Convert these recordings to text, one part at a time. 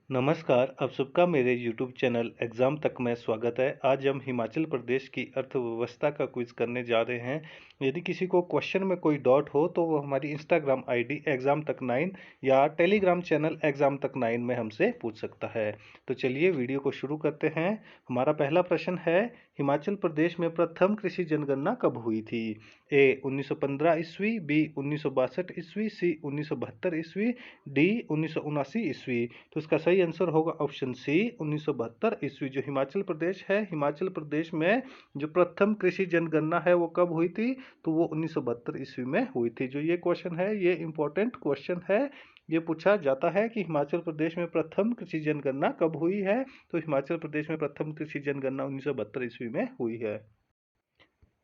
नमस्कार, आप सबका मेरे YouTube चैनल एग्ज़ाम तक में स्वागत है। आज हम हिमाचल प्रदेश की अर्थव्यवस्था का क्विज़ करने जा रहे हैं। यदि किसी को क्वेश्चन में कोई डाउट हो तो वो हमारी इंस्टाग्राम आईडी एग्ज़ाम तक 9 या टेलीग्राम चैनल एग्ज़ाम तक 9 में हमसे पूछ सकता है। तो चलिए वीडियो को शुरू करते हैं। हमारा पहला प्रश्न है, हिमाचल प्रदेश में प्रथम कृषि जनगणना कब हुई थी? ए 1915 ईस्वी, बी 1962 ईस्वी, सी 1972 ईस्वी, डी 1979 ईस्वी। तो इसका सही आंसर होगा ऑप्शन सी 1972 ईस्वी। जो हिमाचल प्रदेश है, हिमाचल प्रदेश में जो प्रथम कृषि जनगणना है वो कब हुई थी? तो वो 1972 ईस्वी में हुई थी। जो ये क्वेश्चन है ये इंपॉर्टेंट क्वेश्चन है। ये पूछा जाता है कि हिमाचल प्रदेश में प्रथम कृषि जनगणना कब हुई है? तो हिमाचल प्रदेश में प्रथम कृषि जनगणना 1972 ईस्वी में हुई है।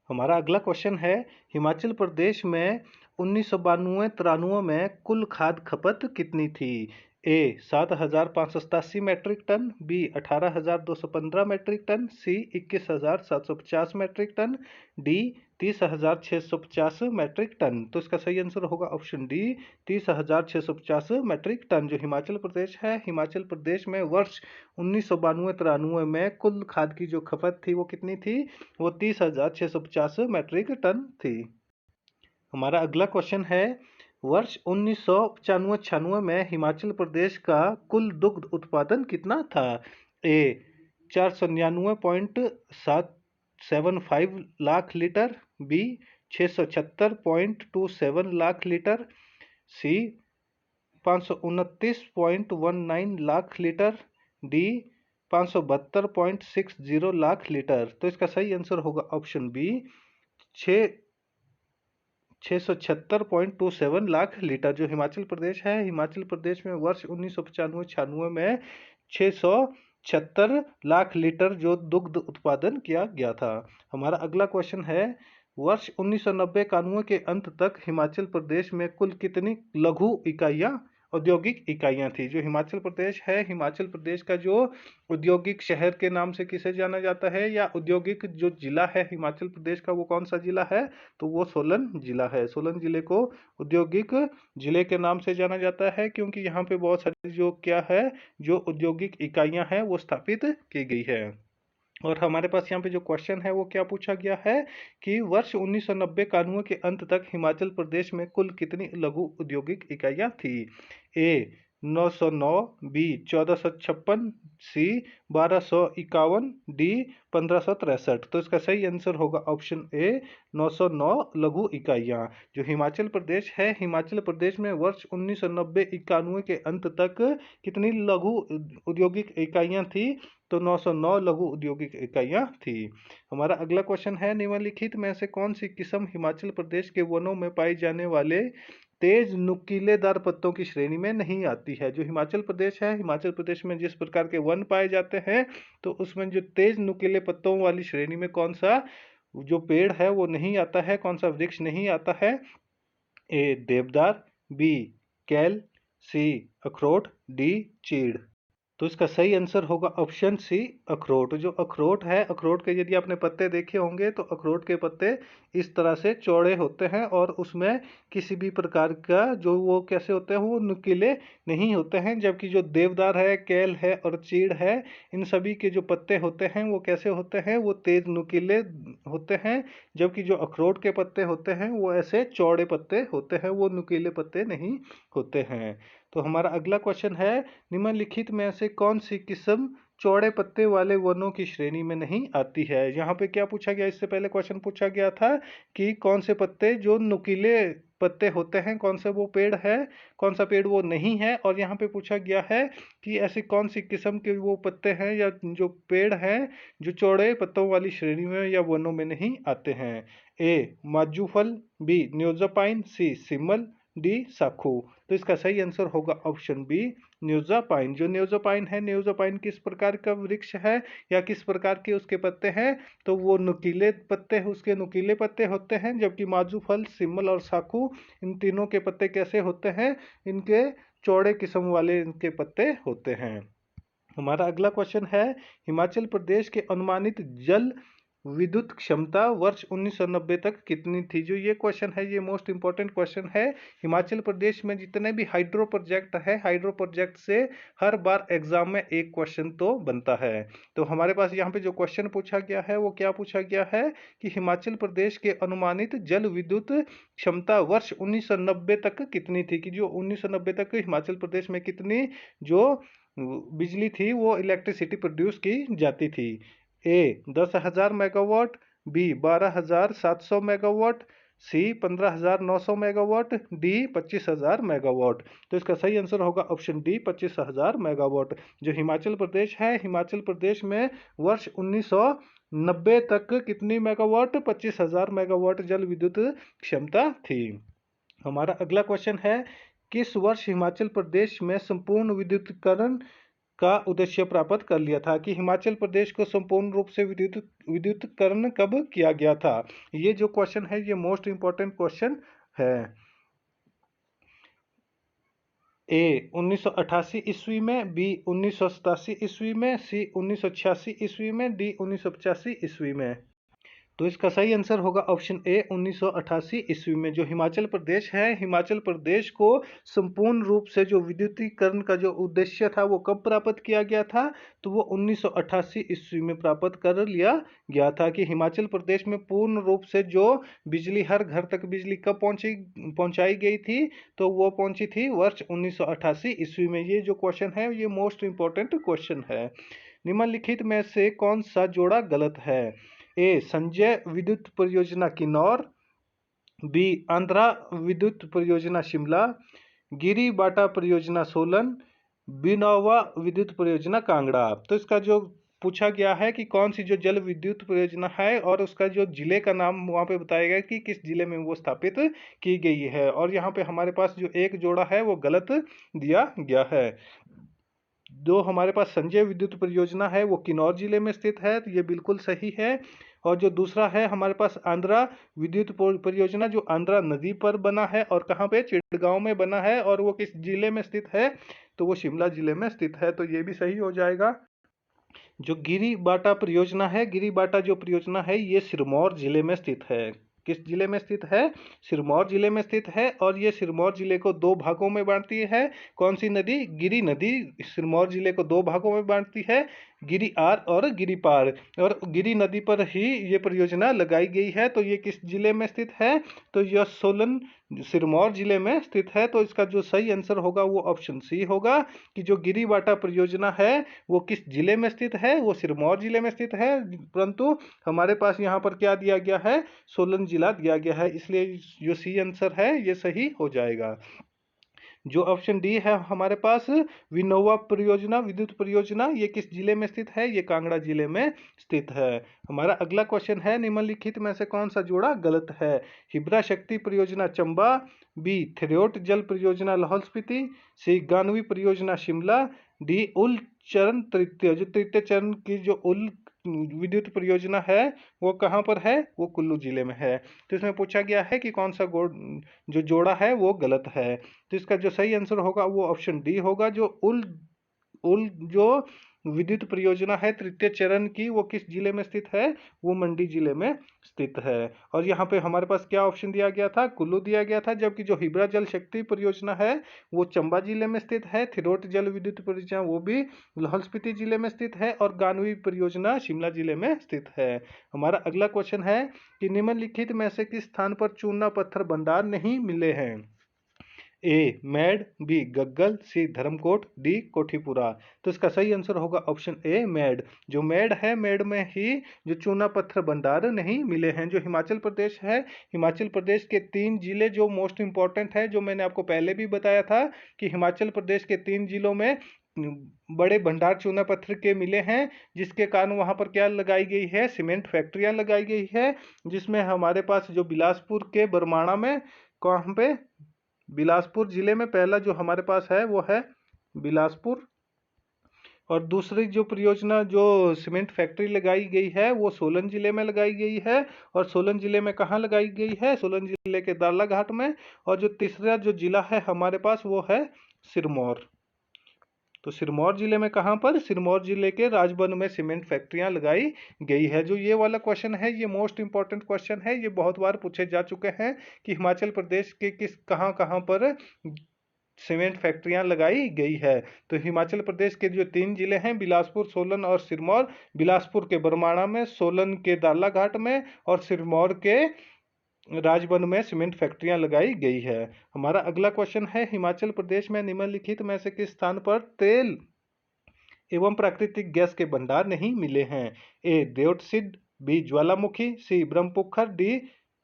हमारा अगला क्वेश्चन है, हिमाचल प्रदेश में 1992-93 में कुल खाद्य खपत कितनी थी? A 7,587 metric ton, B 18,215 metric ton, C 21,750 metric ton, D 30,650 metric ton. तो इसका सही आंसर होगा ऑप्शन डी 30,650 मैट्रिक टन। जो हिमाचल प्रदेश है, हिमाचल प्रदेश में वर्ष 1992-93 में कुल खाद्य की जो खपत थी वो कितनी थी? वो 30,650 मैट्रिक टन थी। हमारा अगला क्वेश्चन है, वर्ष 1995-96 में हिमाचल प्रदेश का कुल दुग्ध उत्पादन कितना था? A 499.775 lakh litre, B 676.27 lakh litre, C 529.19 lakh litre, D 572.60 lakh litre. तो इसका सही आंसर होगा ऑप्शन बी 676.27 लाख लीटर। जो हिमाचल प्रदेश है, हिमाचल प्रदेश में वर्ष 1995-96 में 676 लाख लीटर जो दुग्ध उत्पादन किया गया था। हमारा अगला क्वेश्चन है, वर्ष 1990-91 के अंत तक हिमाचल प्रदेश में कुल कितनी लघु इकाइयां औद्योगिक इकाइयां थी? जो हिमाचल प्रदेश है, हिमाचल प्रदेश का जो औद्योगिक शहर के नाम से किसे जाना जाता है या औद्योगिक जो जिला है हिमाचल प्रदेश का वो कौन सा जिला है? तो वो सोलन जिला है। सोलन जिले को औद्योगिक जिले के नाम से जाना जाता है क्योंकि यहाँ पे बहुत सारी जो क्या है जो औद्योगिक इकाइयां हैं वो स्थापित की गई है। और हमारे पास यहाँ पे जो क्वेश्चन है वो क्या पूछा गया है कि वर्ष 1990-91 के अंत तक हिमाचल प्रदेश में कुल कितनी लघु औद्योगिक इकाइयां थी? ए 909, बी 1456, सी 1251, डी 1563। तो इसका सही आंसर होगा ऑप्शन ए 909 लघु इकाइयां। जो हिमाचल प्रदेश है, हिमाचल प्रदेश में वर्ष 1990-91 के अंत तक कितनी लघु औद्योगिक इकाइयां थी? तो 909 लघु औद्योगिक इकाइयां थी। हमारा अगला क्वेश्चन है, निम्नलिखित में से कौन सी किस्म हिमाचल प्रदेश के वनों में पाई जाने वाले तेज नुकीलेदार पत्तों की श्रेणी में नहीं आती है? जो हिमाचल प्रदेश है, हिमाचल प्रदेश में जिस प्रकार के वन पाए जाते हैं तो उसमें जो तेज नुकीले पत्तों वाली श्रेणी में कौन सा जो पेड़ है वो नहीं आता है, कौन सा वृक्ष नहीं आता है? ए देवदार, बी कैल, सी अखरोट, डी चीड़। तो इसका सही आंसर होगा ऑप्शन सी अखरोट। जो अखरोट है, अखरोट के यदि आपने पत्ते देखे होंगे तो अखरोट के पत्ते इस तरह से चौड़े होते हैं और उसमें किसी भी प्रकार का जो वो कैसे होते हैं वो नुकीले नहीं होते हैं। जबकि जो देवदार है, केल है और चीड़ है, इन सभी के जो पत्ते होते हैं वो कैसे होते हैं? वो तेज नुकीले होते हैं। जबकि जो अखरोट के पत्ते होते हैं वो ऐसे चौड़े पत्ते होते हैं, वो नुकीले पत्ते नहीं होते हैं। तो हमारा अगला क्वेश्चन है, निम्नलिखित में से कौन सी किस्म चौड़े पत्ते वाले वनों की श्रेणी में नहीं आती है? यहाँ पे क्या पूछा गया, इससे पहले क्वेश्चन पूछा गया था कि कौन से पत्ते जो नुकीले पत्ते होते हैं, कौन सा वो पेड़ है, कौन सा पेड़ वो नहीं है। और यहाँ पे पूछा गया है कि ऐसी कौन सी किस्म के वो पत्ते हैं या जो पेड़ हैं जो चौड़े पत्तों वाली श्रेणी में या वनों में नहीं आते हैं। ए माजूफल, बी न्योज़ापाइन, सी सिमल, डी साखू। तो इसका सही आंसर होगा ऑप्शन बी न्योज़ापाइन। जो न्योज़ापाइन है, न्योज़ापाइन किस प्रकार का वृक्ष है या किस प्रकार के उसके पत्ते हैं? तो वो नुकीले पत्ते, उसके नुकीले पत्ते होते हैं। जबकि माजूफल, सिमल और साखू, इन तीनों के पत्ते कैसे होते हैं? इनके चौड़े किस्म वाले इनके पत्ते होते हैं। हमारा अगला क्वेश्चन है, हिमाचल प्रदेश के अनुमानित जल विद्युत क्षमता वर्ष 1990 तक कितनी थी? जो ये क्वेश्चन है ये मोस्ट इंपॉर्टेंट क्वेश्चन है। हिमाचल प्रदेश में जितने भी हाइड्रो प्रोजेक्ट है, हाइड्रो प्रोजेक्ट से हर बार एग्जाम में एक क्वेश्चन तो बनता है। तो हमारे पास यहाँ पे जो क्वेश्चन पूछा गया है वो क्या पूछा गया है कि हिमाचल प्रदेश के अनुमानित जल विद्युत क्षमता वर्ष 1990 तक कितनी थी, कि जो 1990 तक हिमाचल प्रदेश में कितनी जो बिजली थी वो इलेक्ट्रिसिटी प्रोड्यूस की जाती थी। ए 10,000 मेगावाट, बी 12,700 मेगावाट, सी 15,900 मेगावाट, डी 25,000 मेगावाट। तो इसका सही आंसर होगा ऑप्शन डी 25,000 मेगावाट। जो हिमाचल प्रदेश है, हिमाचल प्रदेश में वर्ष 1990 तक कितनी मेगावाट? 25,000 मेगावाट जल विद्युत क्षमता थी। हमारा अगला क्वेश्चन है, किस वर्ष हिमाचल प्रदेश में संपूर्ण विद्युतीकरण का उद्देश्य प्राप्त कर लिया था? कि हिमाचल प्रदेश को संपूर्ण रूप से विद्युतीकरण कब किया गया था? ये जो क्वेश्चन है ये मोस्ट इंपॉर्टेंट क्वेश्चन है। ए 1988 ईस्वी में, बी 1987 ईस्वी में, सी 1986 ईस्वी में, डी 1985 ईस्वी में। तो इसका सही आंसर होगा ऑप्शन ए 1988 ईस्वी में। जो हिमाचल प्रदेश है, हिमाचल प्रदेश को संपूर्ण रूप से जो विद्युतीकरण का जो उद्देश्य था वो कब प्राप्त किया गया था? तो वो 1988 ईस्वी में प्राप्त कर लिया गया था। कि हिमाचल प्रदेश में पूर्ण रूप से जो बिजली, हर घर तक बिजली कब पहुंचाई गई थी? तो वो पहुंची थी वर्ष 1988 ईस्वी में। ये जो क्वेश्चन है ये मोस्ट इंपॉर्टेंट क्वेश्चन है। निम्नलिखित में से कौन सा जोड़ा गलत है? ए संजय विद्युत परियोजना किन्नौर, बी आंध्रा विद्युत परियोजना शिमला, गिरी बाटा परियोजना सोलन, बिनौवा विद्युत परियोजना कांगड़ा। तो इसका जो पूछा गया है कि कौन सी जो जल विद्युत परियोजना है और उसका जो जिले का नाम वहाँ पे बताया गया कि किस जिले में वो स्थापित की गई है। और यहाँ पे हमारे पास जो एक जोड़ा है वो गलत दिया गया है। जो हमारे पास संजय विद्युत परियोजना है वो किन्नौर जिले में स्थित है, तो ये बिल्कुल सही है। और जो दूसरा है हमारे पास आंध्रा विद्युत परियोजना, जो आंध्रा नदी पर बना है और कहाँ पे? चिड़गांव में बना है। और वो किस जिले में स्थित है? तो वो शिमला जिले में स्थित है। तो ये भी सही हो जाएगा। जो गिरी बाटा परियोजना है, गिरी बाटा जो परियोजना है ये सिरमौर जिले में स्थित है। किस जिले में स्थित है? सिरमौर जिले में स्थित है। और ये सिरमौर जिले को दो भागों में बांटती है। कौन सी नदी? गिरी नदी सिरमौर जिले को दो भागों में बांटती है, गिरी आर और गिरी पार। और गिरी नदी पर ही ये परियोजना लगाई गई है। तो ये किस जिले में स्थित है? तो यह सोलन सिरमौर जिले में स्थित है। तो इसका जो सही आंसर होगा वो ऑप्शन सी होगा कि जो गिरी बाटा परियोजना है वो किस जिले में स्थित है? वो सिरमौर जिले में स्थित है। परंतु हमारे पास यहाँ पर क्या दिया गया है? सोलन जिला दिया गया है। इसलिए जो सी आंसर है ये सही हो जाएगा। जो ऑप्शन डी है हमारे पास विनोवा परियोजना, विद्युत परियोजना, ये किस जिले में स्थित है? ये कांगड़ा जिले में स्थित है। हमारा अगला क्वेश्चन है, निम्नलिखित में से कौन सा जोड़ा गलत है? हिब्रा शक्ति परियोजना चंबा, बी थिरौट जल परियोजना लाहौल स्पीति, सी गानवी परियोजना शिमला, डी उल चरण तृतीय, जो तृतीय चरण की जो उल विद्युत परियोजना है वो कहाँ पर है? वो कुल्लू जिले में है। तो इसमें पूछा गया है कि कौन सा जो जोड़ा है वो गलत है। तो इसका जो सही आंसर होगा वो ऑप्शन डी होगा। जो उल उल जो विद्युत परियोजना है तृतीय चरण की वो किस जिले में स्थित है? वो मंडी जिले में स्थित है। और यहाँ पे हमारे पास क्या ऑप्शन दिया गया था? कुल्लू दिया गया था। जबकि जो हिब्रा जल शक्ति परियोजना है वो चंबा जिले में स्थित है। थिरोट जल विद्युत परियोजना वो भी लाहौल स्पीति जिले में स्थित है। और गानवी परियोजना शिमला जिले में स्थित है। हमारा अगला क्वेश्चन है कि निम्नलिखित में से किस स्थान पर चूना पत्थर भंडार नहीं मिले हैं? ए मैड, B Gaggal, C Dharamkot, D Kothipura. तो इसका सही आंसर होगा ऑप्शन ए मैड। जो मैड है, मैड में ही जो चूना पत्थर भंडार नहीं मिले हैं। जो हिमाचल प्रदेश है, हिमाचल प्रदेश के 3 जिले जो मोस्ट इंपॉर्टेंट है, जो मैंने आपको पहले भी बताया था कि हिमाचल प्रदेश के 3 जिलों में बड़े भंडार चूना पत्थर के मिले हैं, जिसके कारण वहां पर क्या लगाई गई है? सीमेंट फैक्ट्रियां लगाई गई है। जिसमें हमारे पास जो बिलासपुर के बरमाणा में, कहाँ पे? बिलासपुर जिले में पहला जो हमारे पास है वो है बिलासपुर। और दूसरी जो परियोजना जो सीमेंट फैक्ट्री लगाई गई है वो सोलन जिले में लगाई गई है। और सोलन जिले में कहाँ लगाई गई है? सोलन जिले के दाला घाट में। और जो तीसरा जो जिला है हमारे पास वो है सिरमौर। तो सिरमौर जिले में कहाँ पर? सिरमौर जिले के राजबन में सीमेंट फैक्ट्रियां लगाई गई है। जो ये वाला क्वेश्चन है ये मोस्ट इंपॉर्टेंट क्वेश्चन है, ये बहुत बार पूछे जा चुके हैं कि हिमाचल प्रदेश के किस कहाँ कहाँ पर सीमेंट फैक्ट्रियां लगाई गई है। तो हिमाचल प्रदेश के जो 3 जिले हैं, बिलासपुर, सोलन और सिरमौर, बिलासपुर के बरमाणा में, सोलन के दालाघाट में और सिरमौर के राजबन में सीमेंट फैक्ट्रियां लगाई गई है। हमारा अगला क्वेश्चन है, हिमाचल प्रदेश में निम्नलिखित में से किस स्थान पर तेल एवं प्राकृतिक गैस के भंडार नहीं मिले हैं? ए देवटसिद्ध, बी ज्वालामुखी, सी ब्रह्मपुखर, डी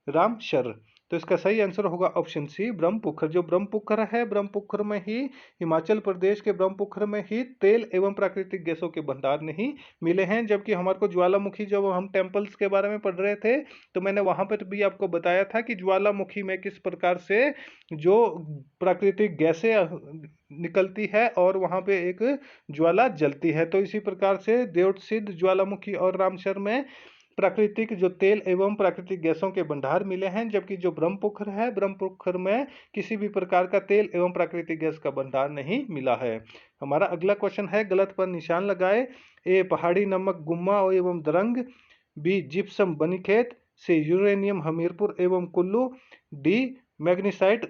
रामशर। तो इसका सही आंसर होगा ऑप्शन सी ब्रह्मपुखर। जो ब्रह्मपुखर है, ब्रह्मपुखर में ही, हिमाचल प्रदेश के ब्रह्मपुखर में ही तेल एवं प्राकृतिक गैसों के भंडार नहीं मिले हैं। जबकि हमारे को ज्वालामुखी, जब हम टेम्पल्स के बारे में पढ़ रहे थे तो मैंने वहां पर भी आपको बताया था कि ज्वालामुखी में किस प्रकार से जो प्राकृतिक गैसें निकलती है और वहां पे एक ज्वाला जलती है। तो इसी प्रकार से देवसिद्ध, ज्वालामुखी और रामसर में प्राकृतिक जो तेल एवं प्राकृतिक गैसों के भंडार मिले हैं। जबकि जो ब्रह्मपुखर है, ब्रह्मपुखर में किसी भी प्रकार का तेल एवं प्राकृतिक गैस का भंडार नहीं मिला है। हमारा अगला क्वेश्चन है, गलत पर निशान लगाए। ए पहाड़ी नमक गुम्मा एवं दरंग, बी जिप्सम बनीखेत, सी यूरेनियम हमीरपुर एवं कुल्लू, डी मैग्नीसाइट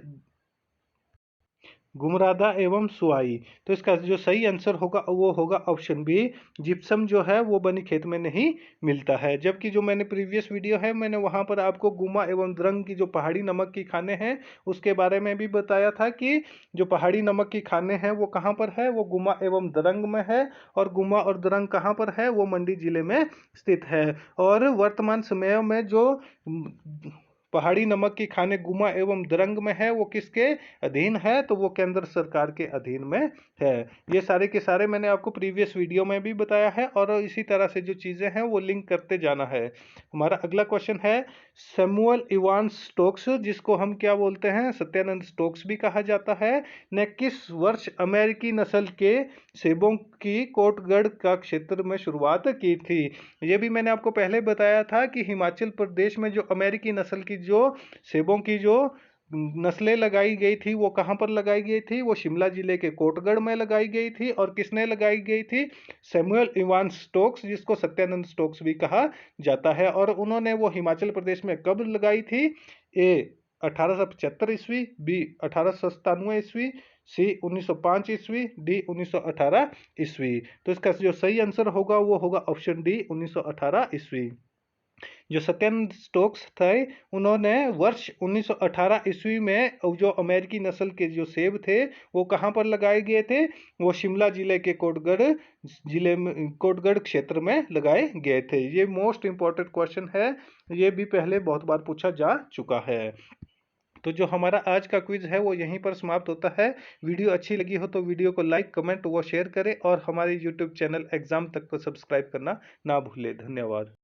गुमरादा एवं सुआई। तो इसका जो सही आंसर होगा वो होगा ऑप्शन बी, जिप्सम जो है वो बनी खेत में नहीं मिलता है। जबकि जो मैंने प्रीवियस वीडियो है मैंने वहां पर आपको गुमा एवं द्रंग की जो पहाड़ी नमक की खाने हैं उसके बारे में भी बताया था कि जो पहाड़ी नमक की खाने हैं वो कहाँ पर है, वो गुमा एवं द्रंग में है। और गुमा और द्रंग कहाँ पर है, वो मंडी जिले में स्थित है। और वर्तमान समय में जो पहाड़ी नमक की खाने गुमा एवं द्रंग में है वो किसके अधीन है, तो वो केंद्र सरकार के अधीन में है। ये सारे के सारे मैंने आपको प्रीवियस वीडियो में भी बताया है और इसी तरह से जो चीज़ें हैं वो लिंक करते जाना है। हमारा अगला क्वेश्चन है, सैमुअल इवान स्टोक्स, जिसको हम क्या बोलते हैं, सत्यानंद स्टोक्स भी कहा जाता है, ने किस वर्ष अमेरिकी नस्ल के सेबों की कोटगढ़ का क्षेत्र में शुरुआत की थी? ये भी मैंने आपको पहले बताया था कि हिमाचल प्रदेश में जो अमेरिकी नस्ल की जो सेबों की जो नस्लें लगाई गई थी वो कहाँ पर लगाई गई थी, वो शिमला जिले के कोटगढ़ में लगाई गई थी। और किसने लगाई गई थी? सैमुअल इवान स्टोक्स, जिसको सत्यानंद स्टोक्स भी कहा जाता है। और उन्होंने वो हिमाचल प्रदेश में कब लगाई थी? ए 1875 ईस्वी, बी 1897 ईस्वी, सी 1905 ईस्वी, डी 1918 ईस्वी। तो इसका जो सही आंसर होगा वो होगा ऑप्शन डी 1918 ईस्वी। जो सत्येंद्र स्टोक्स थे उन्होंने वर्ष 1918 ईस्वी में जो अमेरिकी नस्ल के जो सेब थे वो कहाँ पर लगाए गए थे, वो शिमला जिले के कोटगढ़ जिले में, कोटगढ़ क्षेत्र में लगाए गए थे। ये मोस्ट इंपॉर्टेंट क्वेश्चन है, ये भी पहले बहुत बार पूछा जा चुका है। तो जो हमारा आज का क्विज है वो यहीं पर समाप्त होता है। वीडियो अच्छी लगी हो तो वीडियो को लाइक, कमेंट व शेयर करें और हमारे यूट्यूब चैनल एग्जाम तक को सब्सक्राइब करना ना भूलें। धन्यवाद।